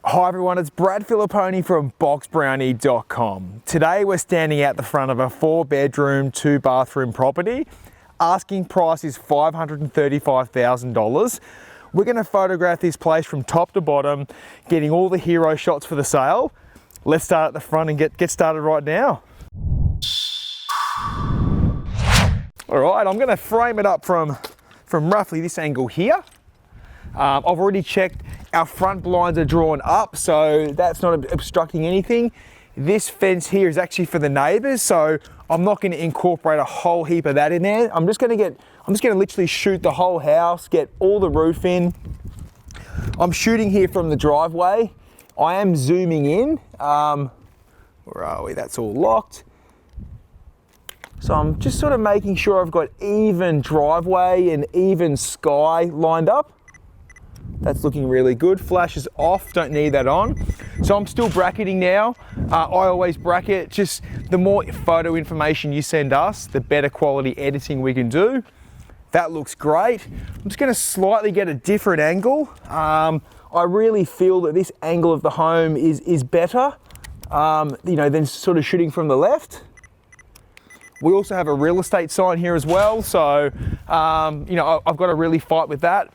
Hi everyone, it's Brad Filliponi from BoxBrownie.com. Today we're standing out the front of a 4-bedroom, 2-bathroom property. Asking price is $535,000. We're going to photograph this place from top to bottom, getting all the hero shots for the sale. Let's start at the front and get started right now. All right, I'm going to frame it up from roughly this angle here. I've already checked our front blinds are drawn up, so that's not obstructing anything. This fence here is actually for the neighbors, so I'm not going to incorporate a whole heap of that in there. I'm just going to literally shoot the whole house, get all the roof in. I'm shooting here from the driveway. I am zooming in. Where are we? That's all locked. So I'm just sort of making sure I've got even driveway and even sky lined up. That's looking really good. Flash is off, don't need that on. So I'm still bracketing now. I always bracket, just the more photo information you send us, the better quality editing we can do. That looks great. I'm just gonna slightly get a different angle. I really feel that this angle of the home is better, than sort of shooting from the left. We also have a real estate sign here as well. So, I've got to really fight with that.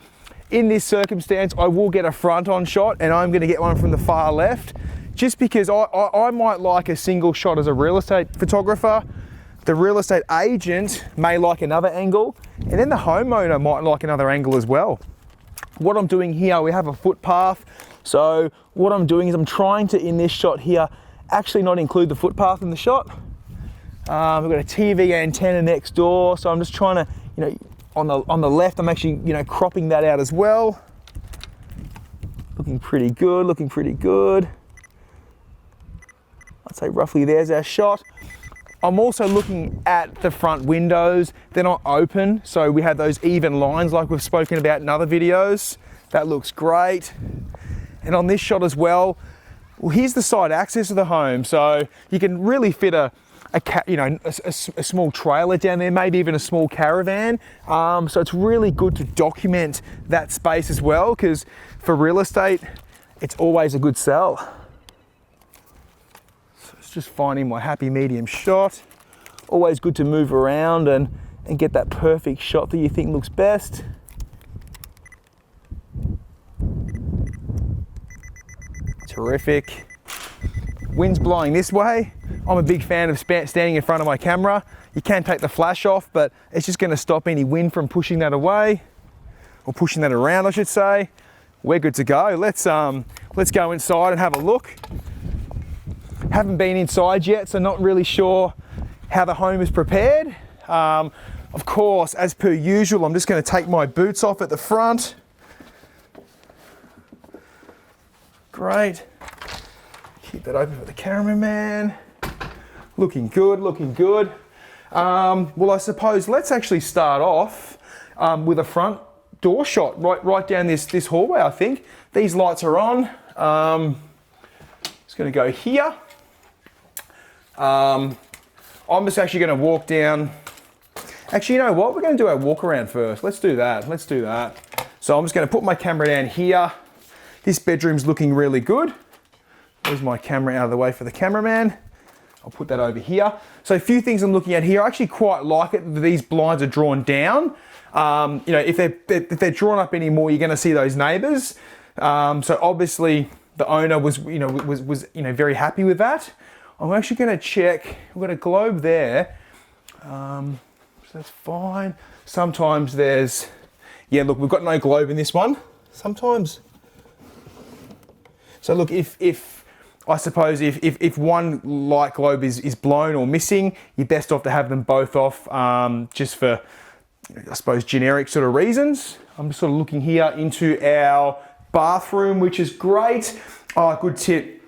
In this circumstance, I will get a front-on shot and I'm going to get one from the far left, just because I might like a single shot as a real estate photographer. The real estate agent may like another angle, and then the homeowner might like another angle as well. What I'm doing here, we have a footpath. So what I'm doing is I'm trying to, in this shot here, actually not include the footpath in the shot. We've got a TV antenna next door, so I'm just trying to, on the left, I'm actually, cropping that out as well. Looking pretty good, looking pretty good. I'd say roughly there's our shot. I'm also looking at the front windows. They're not open, so we have those even lines like we've spoken about in other videos. That looks great. And on this shot as well, here's the side access of the home. So you can really fit a small trailer down there, maybe even a small caravan. So it's really good to document that space as well, because for real estate, it's always a good sell. So it's just finding my happy medium shot. Always good to move around and get that perfect shot that you think looks best. Terrific. Wind's blowing this way. I'm a big fan of standing in front of my camera. You can take the flash off, but it's just going to stop any wind from pushing that away, or pushing that around, I should say. We're good to go. Let's go inside and have a look. Haven't been inside yet, so not really sure how the home is prepared. Of course, as per usual, I'm just going to take my boots off at the front. Great. Keep that open for the cameraman. Looking good, looking good. Well, I suppose let's actually start off with a front door shot right down this hallway, I think. These lights are on. Just gonna go here. I'm just actually gonna walk down. Actually, you know what? We're gonna do our walk around first. Let's do that. So I'm just gonna put my camera down here. This bedroom's looking really good. There's my camera out of the way for the cameraman. I'll put that over here. So a few things I'm looking at here. I actually quite like it that these blinds are drawn down. If they're drawn up anymore, you're going to see those neighbours. So obviously the owner was very happy with that. I'm actually going to check. We've got a globe there. So that's fine. Sometimes look, we've got no globe in this one. Sometimes. So look, I suppose if one light globe is blown or missing, you're best off to have them both off, just for, I suppose, generic sort of reasons. I'm just sort of looking here into our bathroom, which is great. Oh, good tip.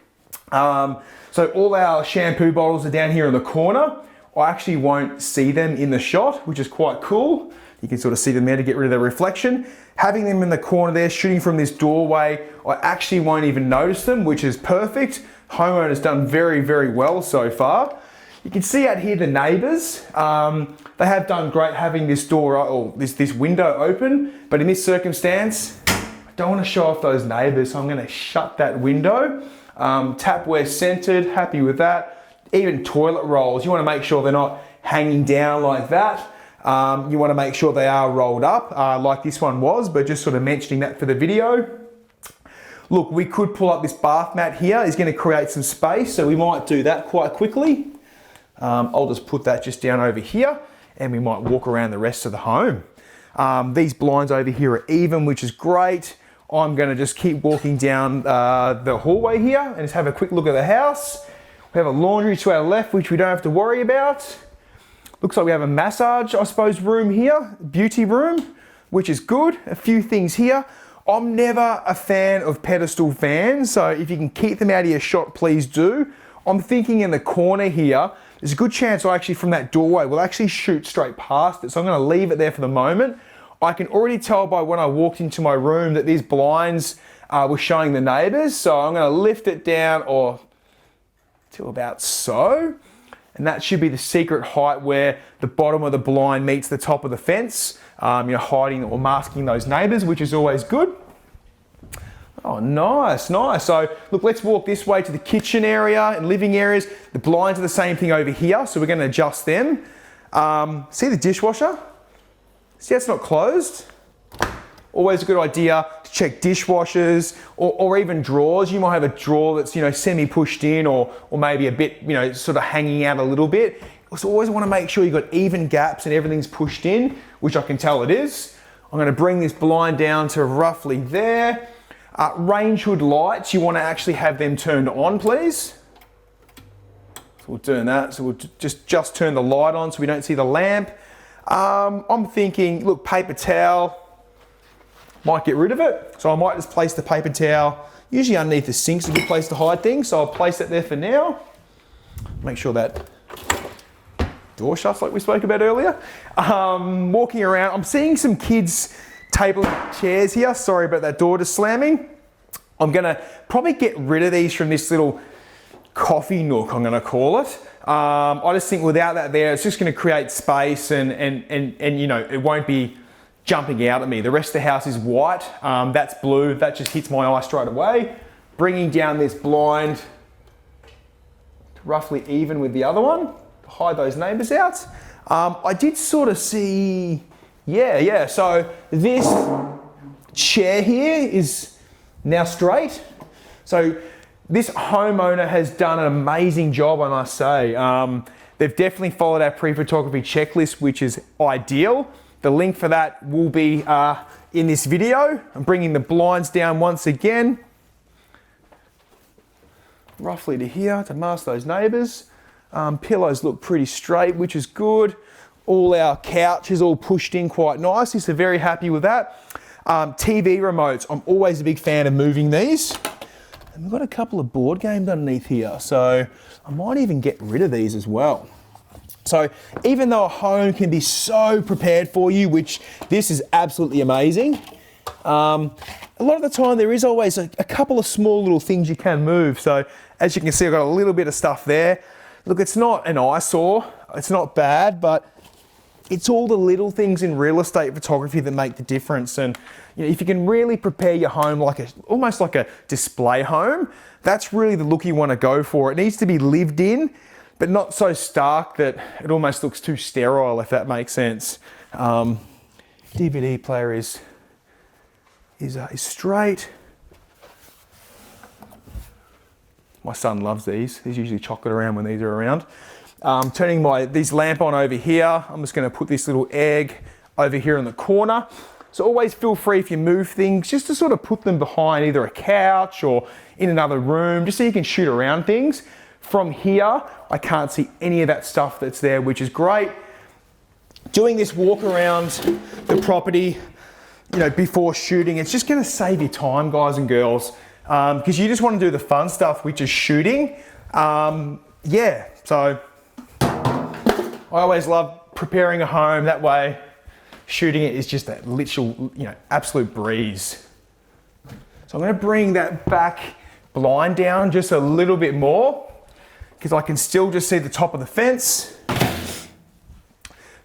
So all our shampoo bottles are down here in the corner. I actually won't see them in the shot, which is quite cool. You can sort of see them there to get rid of the reflection. Having them in the corner there, shooting from this doorway, I actually won't even notice them, which is perfect. Homeowner's done very, very well so far. You can see out here the neighbours. They have done great having this door or this window open, but in this circumstance, don't want to show off those neighbours, so I'm going to shut that window. Tapware centered, happy with that. Even toilet rolls, you want to make sure they're not hanging down like that. You want to make sure they are rolled up like this one was, but just sort of mentioning that for the video. Look, we could pull up this bath mat here. It's going to create some space, so we might do that quite quickly. I'll just put that just down over here, and we might walk around the rest of the home. These blinds over here are even, which is great. I'm going to just keep walking down the hallway here and just have a quick look at the house. We have a laundry to our left, which we don't have to worry about. Looks like we have a massage, I suppose, room here, beauty room, which is good. A few things here. I'm never a fan of pedestal fans, so if you can keep them out of your shot, please do. I'm thinking in the corner here, there's a good chance I actually from that doorway will actually shoot straight past it, so I'm going to leave it there for the moment. I can already tell by when I walked into my room that these blinds were showing the neighbours, so I'm going to lift it down or to about so. And that should be the secret height where the bottom of the blind meets the top of the fence, hiding or masking those neighbours, which is always good. Oh, nice, nice. So look, let's walk this way to the kitchen area and living areas. The blinds are the same thing over here, so we're going to adjust them. See the dishwasher? See, it's not closed. Always a good idea to check dishwashers or even drawers. You might have a drawer that's, semi-pushed in or maybe a bit, sort of hanging out a little bit. So always want to make sure you've got even gaps and everything's pushed in, which I can tell it is. I'm going to bring this blind down to roughly there. Range hood lights, you want to actually have them turned on, please. So we're doing that. So we'll just turn the light on so we don't see the lamp. I'm thinking, look, paper towel. Might get rid of it, so I might just place the paper towel. Usually underneath the sink's a good place to hide things, so I'll place it there for now. Make sure that door shuts like we spoke about earlier. Walking around, I'm seeing some kids tabling chairs here. Sorry about that door just slamming. I'm gonna probably get rid of these from this little coffee nook, I'm gonna call it. I just think without that there, it's just gonna create space and it won't be jumping out at me. The rest of the house is white, that's blue, that just hits my eye straight away. Bringing down this blind to roughly even with the other one to hide those neighbours out. I did sort of see, so this chair here is now straight. So this homeowner has done an amazing job, I must say. They've definitely followed our pre-photography checklist, which is ideal. The link for that will be in this video. I'm bringing the blinds down once again, roughly to here to mask those neighbours. Pillows look pretty straight, which is good. All our couch is all pushed in quite nicely, so very happy with that. TV remotes, I'm always a big fan of moving these. And we've got a couple of board games underneath here, so I might even get rid of these as well. So even though a home can be so prepared for you, which this is absolutely amazing, a lot of the time there is always a couple of small little things you can move. So as you can see, I've got a little bit of stuff there. Look, it's not an eyesore, it's not bad, but it's all the little things in real estate photography that make the difference. And if you can really prepare your home almost like a display home, that's really the look you want to go for. It needs to be lived in, but not so stark that it almost looks too sterile, if that makes sense. DVD player is straight. My son loves these. He's usually chocolate around when these are around. Turning this lamp on over here. I'm just going to put this little egg over here in the corner. So always feel free if you move things, just to sort of put them behind either a couch or in another room, just so you can shoot around things. From here, I can't see any of that stuff that's there, which is great. Doing this walk around the property, before shooting, it's just going to save you time, guys and girls, because you just want to do the fun stuff, which is shooting. So I always love preparing a home. That way, shooting it is just that literal, absolute breeze. So I'm going to bring that back blind down just a little bit more, because I can still just see the top of the fence.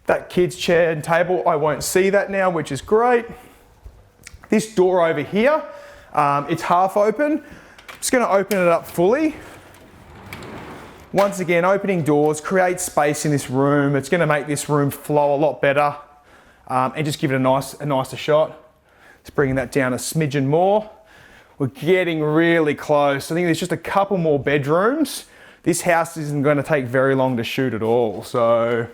That kid's chair and table, I won't see that now, which is great. This door over here, it's half open. I'm just gonna open it up fully. Once again, opening doors creates space in this room. It's gonna make this room flow a lot better and just give it a nicer shot. Just bringing that down a smidgen more. We're getting really close. I think there's just a couple more bedrooms. This house isn't gonna take very long to shoot at all, so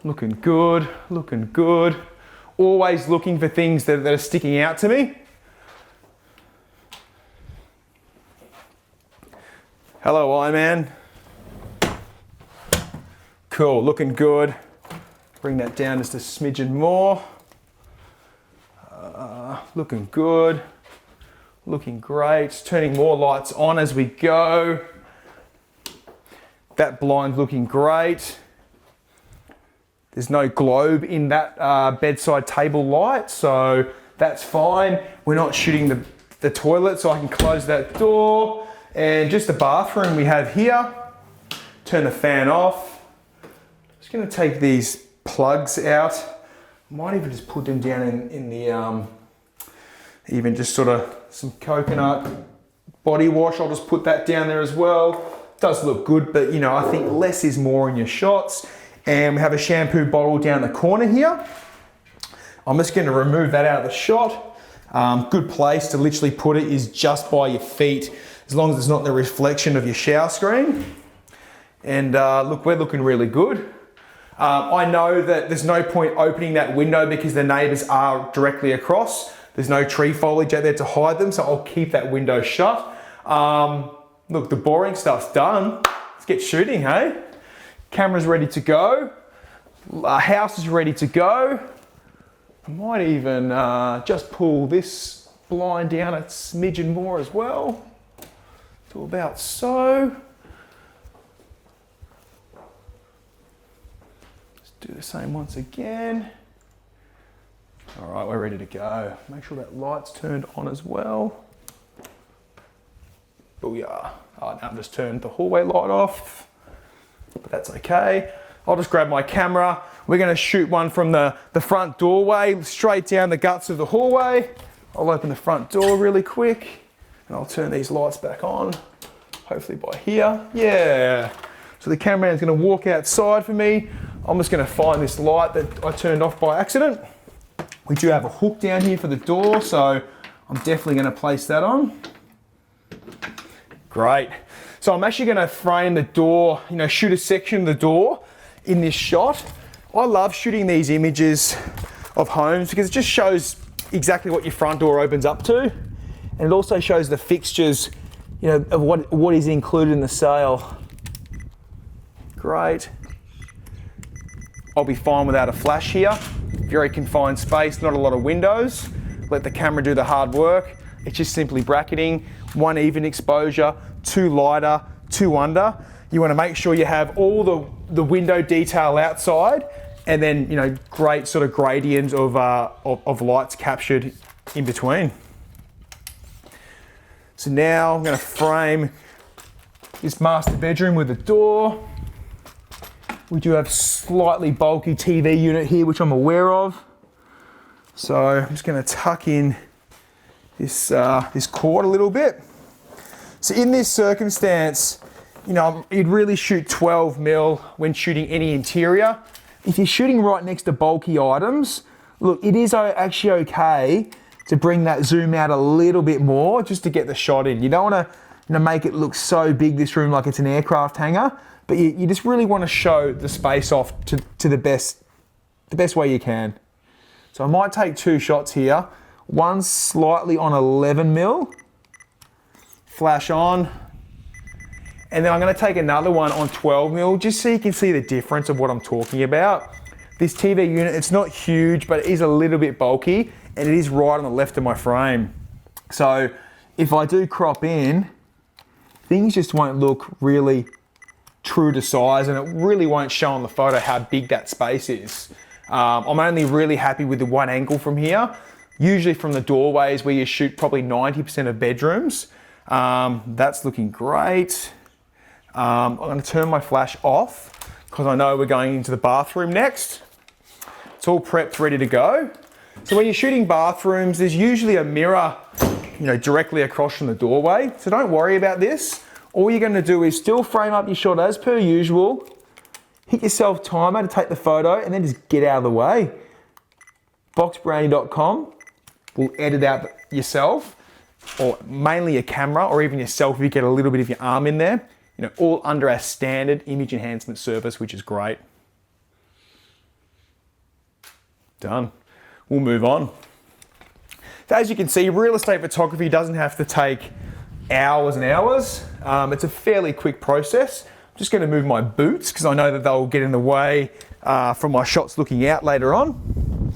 looking good, looking good. Always looking for things that are sticking out to me. Hello, Iron Man. Cool, looking good. Bring that down just a smidgen more. Looking good. Looking great. Turning more lights on as we go. That blind's looking great. There's no globe in that bedside table light, so that's fine. We're not shooting the toilet, so I can close that door. And just the bathroom we have here. Turn the fan off. Just gonna take these plugs out. Might even just put them down in the, even just sort of some coconut body wash. I'll just put that down there as well. Does look good, but you know, I think less is more in your shots. And we have a shampoo bottle down the corner here. I'm just gonna remove that out of the shot. Good place to literally put it is just by your feet, as long as it's not in the reflection of your shower screen. And look, we're looking really good. I know that there's no point opening that window because the neighbors are directly across. There's no tree foliage out there to hide them, so I'll keep that window shut. Look, the boring stuff's done. Let's get shooting, hey? Camera's ready to go. House is ready to go. I might even just pull this blind down a smidgen more as well. To about so. Let's do the same once again. All right, we're ready to go. Make sure that light's turned on as well. Booyah. Oh, now I've just turned the hallway light off, but that's okay. I'll just grab my camera. We're gonna shoot one from the front doorway, straight down the guts of the hallway. I'll open the front door really quick and I'll turn these lights back on, hopefully by here. Yeah. So the cameraman's gonna walk outside for me. I'm just gonna find this light that I turned off by accident. We do have a hook down here for the door, so I'm definitely gonna place that on. Great. So I'm actually gonna frame the door, you know, shoot a section of the door in this shot. I love shooting these images of homes because it just shows exactly what your front door opens up to. And it also shows the fixtures, you know, of what is included in the sale. Great. I'll be fine without a flash here. Very confined space, not a lot of windows. Let the camera do the hard work. It's just simply bracketing, one even exposure, two lighter, two under. You want to make sure you have all the window detail outside, and then, you know, great sort of gradients of lights captured in between. So now I'm going to frame this master bedroom with a door. We do have slightly bulky TV unit here, which I'm aware of. So I'm just going to tuck in this cord a little bit. So in this circumstance, you know, you'd really shoot 12 mil when shooting any interior. If you're shooting right next to bulky items, look, it is actually okay to bring that zoom out a little bit more just to get the shot in. You don't want to, you know, make it look so big, this room, like it's an aircraft hangar, but you just really want to show the space off to the best way you can. So I might take two shots here. One slightly on 11 mil, flash on, and then I'm going to take another one on 12 mil just so you can see the difference of what I'm talking about. This TV unit, it's not huge, but it is a little bit bulky, and it is right on the left of my frame. So if I do crop in, things just won't look really true to size, and it really won't show on the photo how big that space is. I'm only really happy with the one angle from here. Usually from the doorways where you shoot probably 90% of bedrooms. That's looking great. I'm going to turn my flash off because I know we're going into the bathroom next. It's all prepped, ready to go. So when you're shooting bathrooms, there's usually a mirror, directly across from the doorway. So don't worry about this. All you're going to do is still frame up your shot as per usual, hit yourself timer to take the photo, and then just get out of the way. BoxBrownie.com will edit out yourself, or mainly your camera, or even yourself if you get a little bit of your arm in there. All under our standard image enhancement service, which is great. Done. We'll move on. So as you can see, real estate photography doesn't have to take hours and hours. It's a fairly quick process. I'm just going to move my boots because I know that they'll get in the way from my shots looking out later on.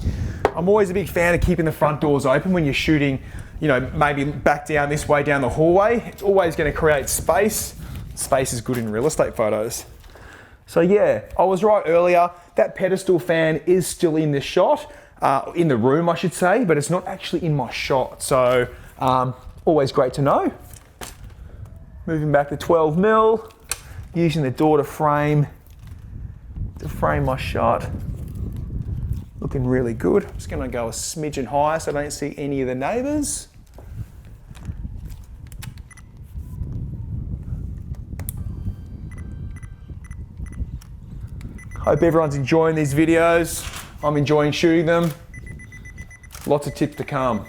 I'm always a big fan of keeping the front doors open when you're shooting, maybe back down this way down the hallway. It's always going to create space. Space is good in real estate photos. So yeah, I was right earlier. That pedestal fan is still in this shot, in the room I should say, but it's not actually in my shot. So always great to know. Moving back to 12 mil, using the door to frame my shot. Looking really good. I'm just gonna go a smidgen higher so I don't see any of the neighbors. Hope everyone's enjoying these videos. I'm enjoying shooting them. Lots of tips to come.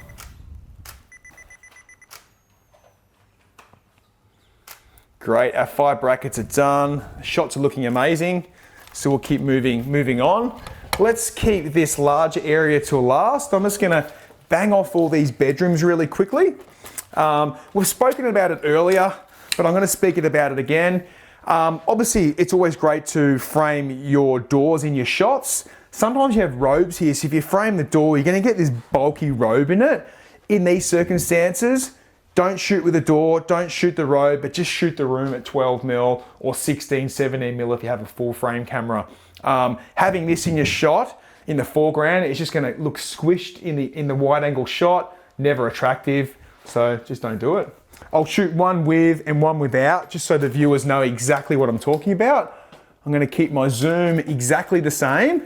Great, our 5 brackets are done. Shots are looking amazing. So we'll keep moving on. Let's keep this larger area till last. I'm just gonna bang off all these bedrooms really quickly. We've spoken about it earlier, but I'm gonna speak about it again. Obviously, it's always great to frame your doors in your shots. Sometimes you have robes here, so if you frame the door, you're gonna get this bulky robe in it. In these circumstances, don't shoot with the door, don't shoot the robe, but just shoot the room at 12 mil or 16, 17 mil if you have a full frame camera. Having this in your shot, in the foreground, it's just gonna look squished in the wide angle shot, never attractive, so just don't do it. I'll shoot one with and one without, just so the viewers know exactly what I'm talking about. I'm gonna keep my zoom exactly the same.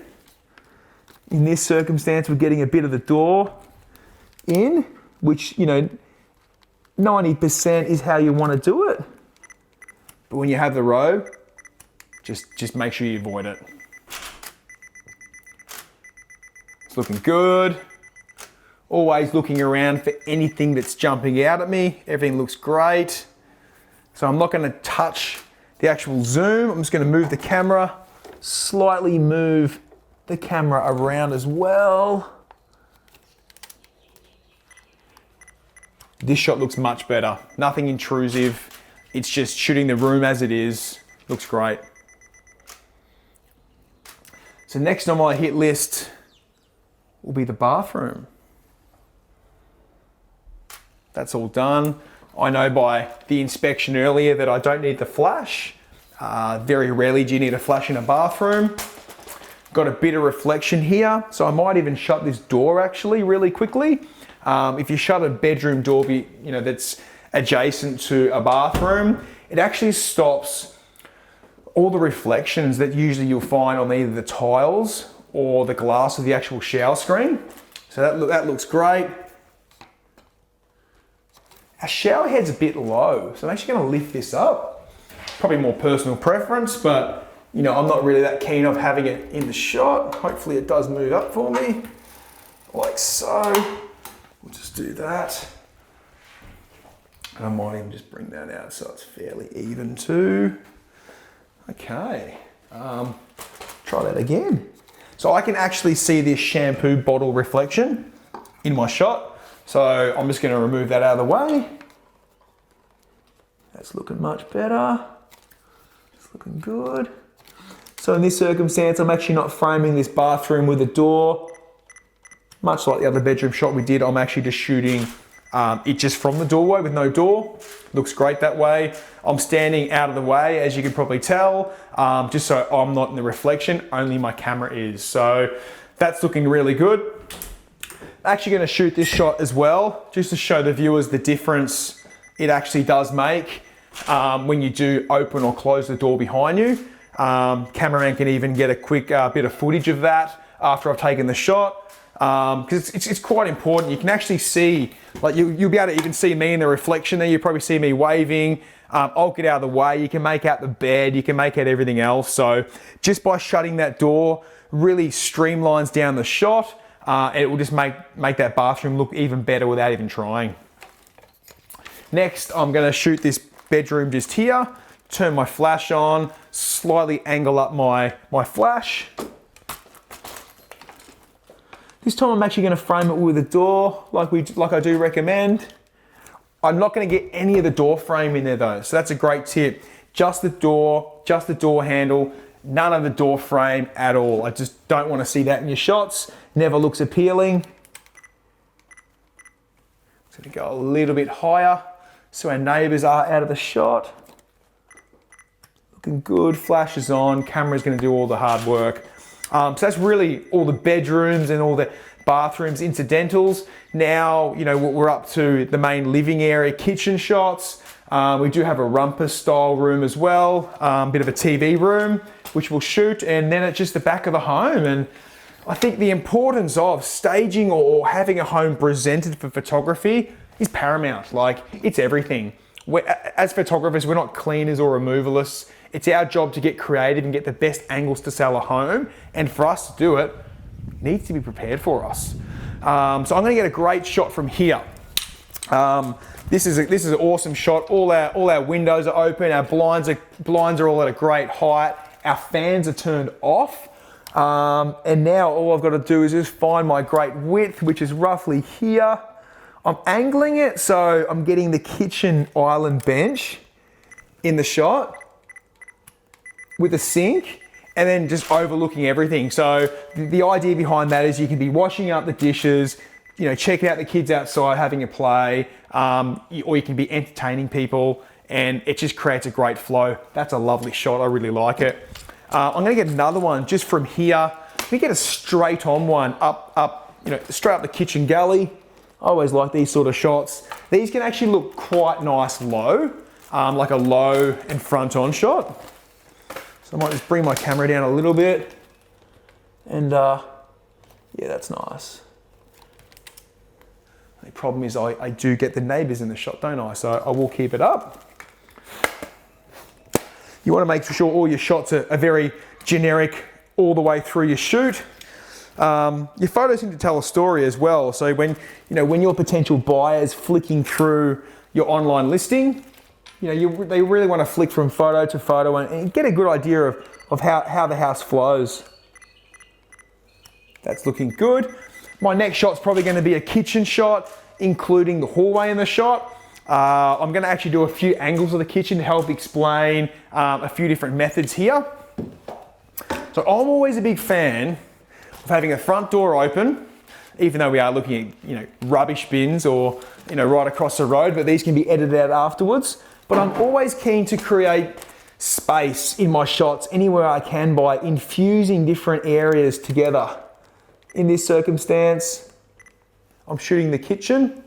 In this circumstance, we're getting a bit of the door in, which, 90% is how you wanna do it. But when you have the robe, just make sure you avoid it. It's looking good. Always looking around for anything that's jumping out at me. Everything looks great. So I'm not gonna touch the actual zoom. I'm just gonna move the camera, slightly move the camera around as well. This shot looks much better. Nothing intrusive. It's just shooting the room as it is. Looks great. So next on my hit list will be the bathroom. That's all done. I know by the inspection earlier that I don't need the flash. Very rarely do you need a flash in a bathroom. Got a bit of reflection here, so I might even shut this door actually really quickly. If you shut a bedroom door, that's adjacent to a bathroom, it actually stops all the reflections that usually you'll find on either the tiles or the glass of the actual shower screen. So that looks great. Our shower head's a bit low, so I'm actually gonna lift this up. Probably more personal preference, but I'm not really that keen of having it in the shot. Hopefully it does move up for me, like so. We'll just do that. And I might even just bring that out so it's fairly even too. Okay, try that again. So I can actually see this shampoo bottle reflection in my shot. So I'm just gonna remove that out of the way. That's looking much better. It's looking good. So in this circumstance, I'm actually not framing this bathroom with a door. Much like the other bedroom shot we did, I'm actually just shooting it just from the doorway with no door. Looks great that way. I'm standing out of the way, as you can probably tell, just so I'm not in the reflection, only my camera is. So that's looking really good. Actually gonna shoot this shot as well, just to show the viewers the difference it actually does make when you do open or close the door behind you. Cameraman can even get a quick bit of footage of that after I've taken the shot. because it's quite important. You can actually see, like you'll be able to even see me in the reflection there. You probably see me waving. I'll get out of the way. You can make out the bed. You can make out everything else. So just by shutting that door, really streamlines down the shot. It will just make that bathroom look even better without even trying. Next, I'm going to shoot this bedroom just here. Turn my flash on, slightly angle up my flash. This time I'm actually going to frame it with a door, like I do recommend. I'm not going to get any of the door frame in there though, so that's a great tip. Just the door handle, none of the door frame at all. I just don't want to see that in your shots. Never looks appealing. Just going to go a little bit higher so our neighbors are out of the shot. Looking good, flash is on, camera's going to do all the hard work. So that's really all the bedrooms and all the bathrooms, incidentals. Now, you know, we're up to the main living area, kitchen shots. We do have a rumpus style room as well, bit of a TV room, which we'll shoot, and then it's just the back of the home. And I think the importance of staging or having a home presented for photography is paramount. Like, it's everything. As photographers, we're not cleaners or removalists. It's our job to get creative and get the best angles to sell a home. And for us to do it, needs to be prepared for us. So I'm going to get a great shot from here. This is an awesome shot. All our windows are open. Our blinds are all at a great height. Our fans are turned off. And now all I've got to do is just find my great width, which is roughly here. I'm angling it so I'm getting the kitchen island bench in the shot with a sink, and then just overlooking everything. So the idea behind that is you can be washing up the dishes, you know, checking out the kids outside, having a play, or you can be entertaining people, and it just creates a great flow. That's a lovely shot. I really like it. I'm gonna get another one just from here. We get a straight on one up, you know, straight up the kitchen galley. I always like these sort of shots. These can actually look quite nice low, like a low and front on shot. So I might just bring my camera down a little bit, and yeah, that's nice. The problem is I do get the neighbors in the shot, don't I? So I will keep it up. You want to make sure all your shots are very generic all the way through your shoot. Your photos need to tell a story as well. So when your potential buyer's flicking through your online listing, they really want to flick from photo to photo and get a good idea of how the house flows. That's looking good. My next shot's probably going to be a kitchen shot, including the hallway in the shot. I'm going to actually do a few angles of the kitchen to help explain a few different methods here. So I'm always a big fan of having a front door open, even though we are looking at rubbish bins or right across the road, but these can be edited out afterwards. But I'm always keen to create space in my shots anywhere I can by infusing different areas together. In this circumstance, I'm shooting the kitchen,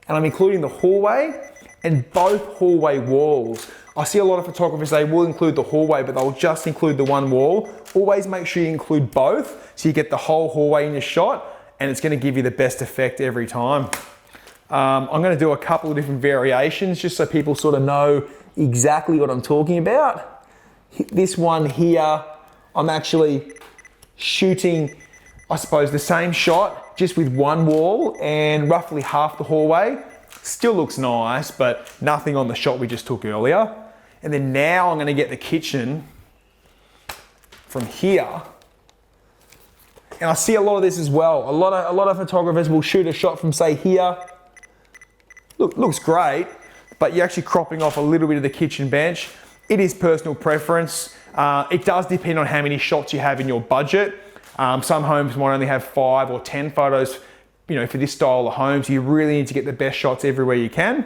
and I'm including the hallway and both hallway walls. I see a lot of photographers, they will include the hallway, but they'll just include the one wall. Always make sure you include both so you get the whole hallway in your shot, and it's gonna give you the best effect every time. I'm gonna do a couple of different variations just so people sort of know exactly what I'm talking about. This one here, I'm actually shooting, I suppose, the same shot just with one wall and roughly half the hallway. Still looks nice, but nothing on the shot we just took earlier. And then now I'm gonna get the kitchen from here. And I see a lot of this as well. A lot of photographers will shoot a shot from, say, here. Looks great, but you're actually cropping off a little bit of the kitchen bench. It is personal preference. It does depend on how many shots you have in your budget. Some homes might only have 5 or 10 photos, for this style of home. So you really need to get the best shots everywhere you can.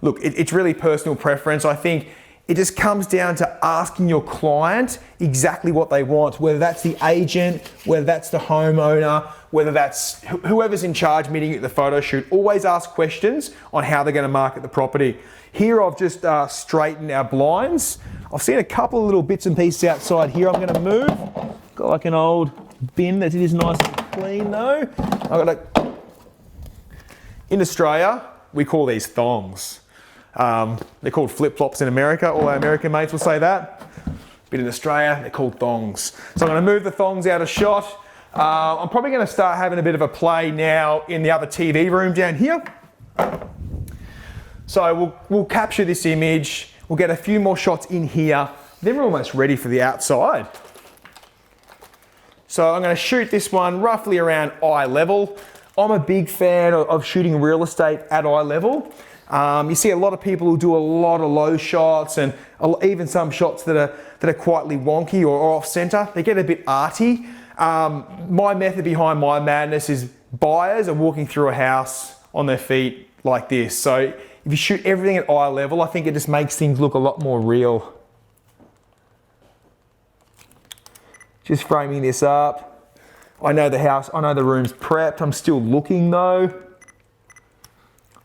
It's really personal preference. I think it just comes down to asking your client exactly what they want, whether that's the agent, whether that's the homeowner, whether that's whoever's in charge meeting you at the photo shoot. Always ask questions on how they're going to market the property. Here I've just straightened our blinds. I've seen a couple of little bits and pieces outside here I'm going to move. Got like an old bin that is nice and clean though. In Australia, we call these thongs. They're called flip-flops in America. All our American mates will say that. But in Australia, they're called thongs. So I'm gonna move the thongs out of shot. I'm probably gonna start having a bit of a play now in the other TV room down here. So we'll capture this image. We'll get a few more shots in here. Then we're almost ready for the outside. So I'm gonna shoot this one roughly around eye level. I'm a big fan of shooting real estate at eye level. You see a lot of people who do a lot of low shots and even some shots that are quietly wonky or off center. They get a bit arty. My method behind my madness is buyers are walking through a house on their feet like this. So if you shoot everything at eye level, I think it just makes things look a lot more real. Just framing this up. I know the house, I know the room's prepped. I'm still looking though.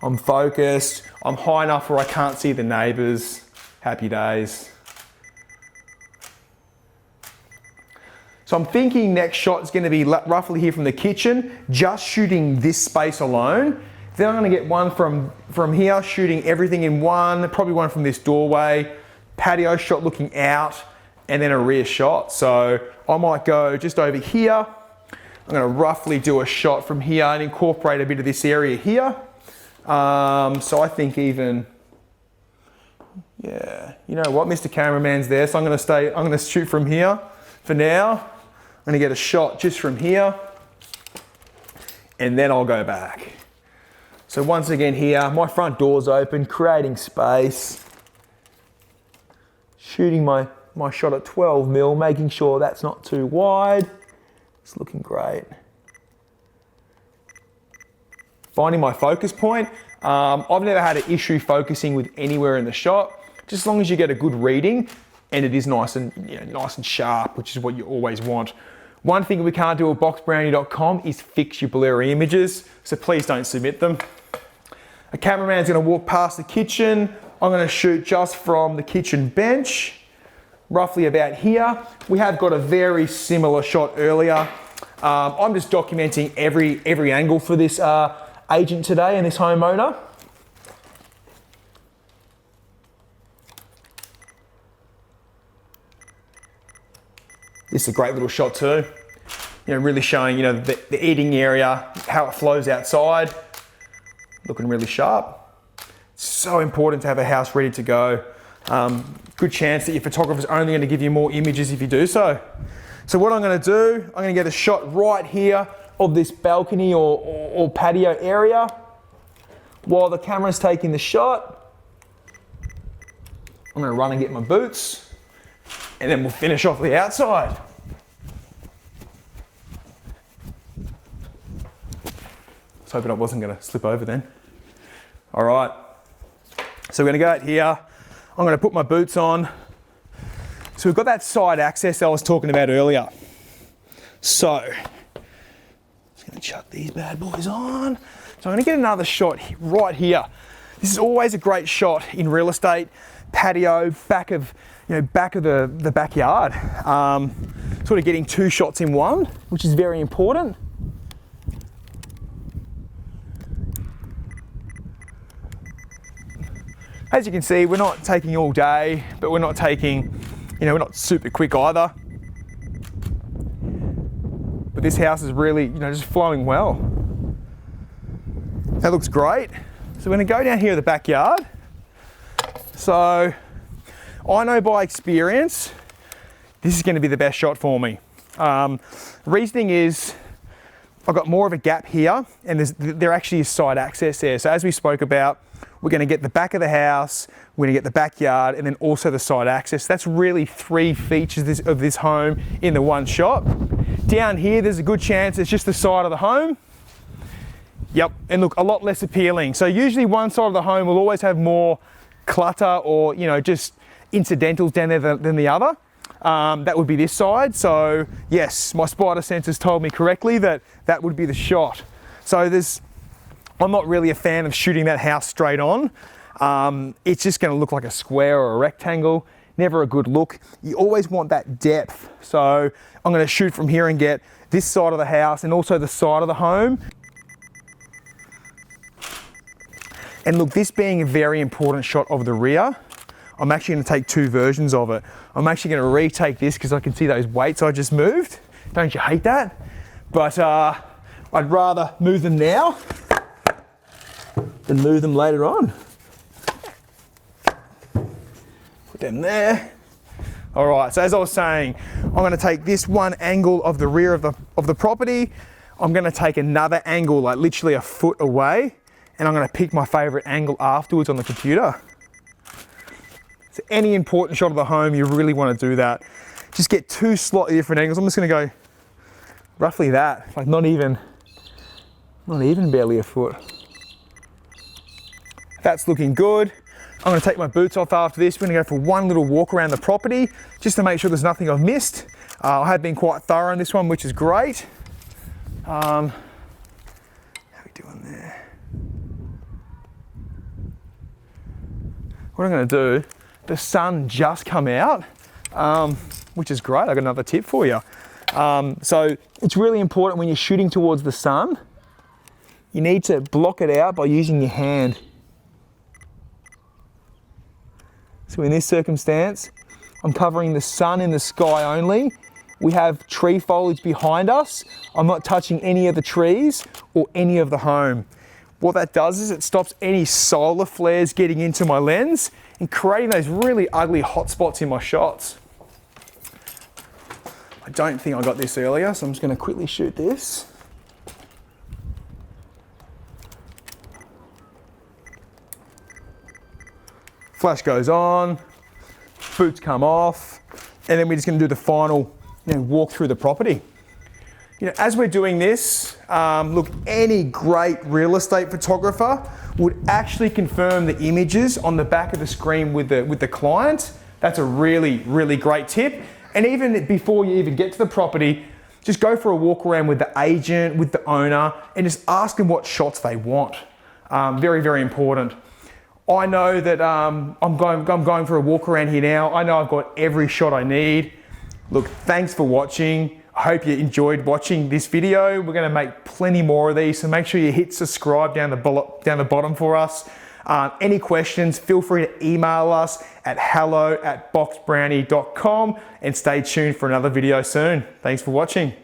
I'm focused. I'm high enough where I can't see the neighbors. Happy days. So I'm thinking next shot is going to be roughly here from the kitchen, just shooting this space alone. Then I'm going to get one from here, shooting everything in one, probably one from this doorway, patio shot looking out, and then a rear shot. So I might go just over here. I'm going to roughly do a shot from here and incorporate a bit of this area here. So I think even, yeah, you know what, Mr. Cameraman's there, so I'm going to shoot from here for now. I'm going to get a shot just from here, and then I'll go back. So once again here, my front door's open, creating space, shooting my shot at 12 mil, making sure that's not too wide. It's looking great. Finding my focus point. I've never had an issue focusing with anywhere in the shot, just as long as you get a good reading and it is nice and sharp, which is what you always want. One thing we can't do at BoxBrownie.com is fix your blurry images, so please don't submit them. A cameraman's gonna walk past the kitchen. I'm gonna shoot just from the kitchen bench, roughly about here. We have got a very similar shot earlier. I'm just documenting every angle for this agent today and this homeowner. This is a great little shot too. Really showing, the eating area, how it flows outside. Looking really sharp. It's so important to have a house ready to go. Good chance that your photographer's only going to give you more images if you do so. So what I'm going to do, I'm going to get a shot right here of this balcony or patio area while the camera's taking the shot. I'm going to run and get my boots, and then we'll finish off the outside. I was hoping I wasn't going to slip over then. All right, so we're going to go out here. I'm going to put my boots on. So we've got that side access that I was talking about earlier. So, just going to chuck these bad boys on. So I'm going to get another shot right here. This is always a great shot in real estate, patio, back of the backyard. Sort of getting two shots in one, which is very important. As you can see, we're not taking all day, but we're not taking, we're not super quick either. But this house is really, just flowing well. That looks great. So we're gonna go down here to the backyard. So I know by experience, this is gonna be the best shot for me. Reasoning is, I've got more of a gap here, and there actually is side access there. So as we spoke about, we're going to get the back of the house, we're going to get the backyard, and then also the side access. That's really three features of this home in the one shot. Down here, there's a good chance it's just the side of the home. Yep, and look, a lot less appealing. So usually one side of the home will always have more clutter or, just incidentals down there than the other. That would be this side. So yes, my spider sensors told me correctly that would be the shot. So I'm not really a fan of shooting that house straight on. It's just going to look like a square or a rectangle. Never a good look. You always want that depth. So I'm going to shoot from here and get this side of the house and also the side of the home. And look, this being a very important shot of the rear, I'm actually going to take two versions of it. I'm actually going to retake this because I can see those weights I just moved. Don't you hate that? But I'd rather move them now than move them later on. Put them there. All right, so as I was saying, I'm going to take this one angle of the rear of the property. I'm going to take another angle, like literally a foot away, and I'm going to pick my favorite angle afterwards on the computer. So any important shot of the home, you really want to do that. Just get two slightly different angles. I'm just going to go roughly that, like not even barely a foot. That's looking good. I'm going to take my boots off after this. We're going to go for one little walk around the property just to make sure there's nothing I've missed. I have been quite thorough on this one, which is great. How are we doing there? What I'm going to do, the sun just come out, which is great. I've got another tip for you. So it's really important when you're shooting towards the sun, you need to block it out by using your hand. So in this circumstance, I'm covering the sun in the sky only. We have tree foliage behind us. I'm not touching any of the trees or any of the home. What that does is it stops any solar flares getting into my lens and creating those really ugly hot spots in my shots. I don't think I got this earlier, so I'm just going to quickly shoot this. Flash goes on, boots come off, and then we're just going to do the final, walk through the property. As we're doing this, look, any great real estate photographer would actually confirm the images on the back of the screen with the client. That's a really, really great tip. And even before you even get to the property, just go for a walk around with the agent, with the owner, and just ask them what shots they want. Very, very important. I know that I'm going for a walk around here now. I know I've got every shot I need. Look, thanks for watching. I hope you enjoyed watching this video. We're going to make plenty more of these, so make sure you hit subscribe down the bottom for us. Any questions, feel free to email us at hello@BoxBrownie.com and stay tuned for another video soon. Thanks for watching.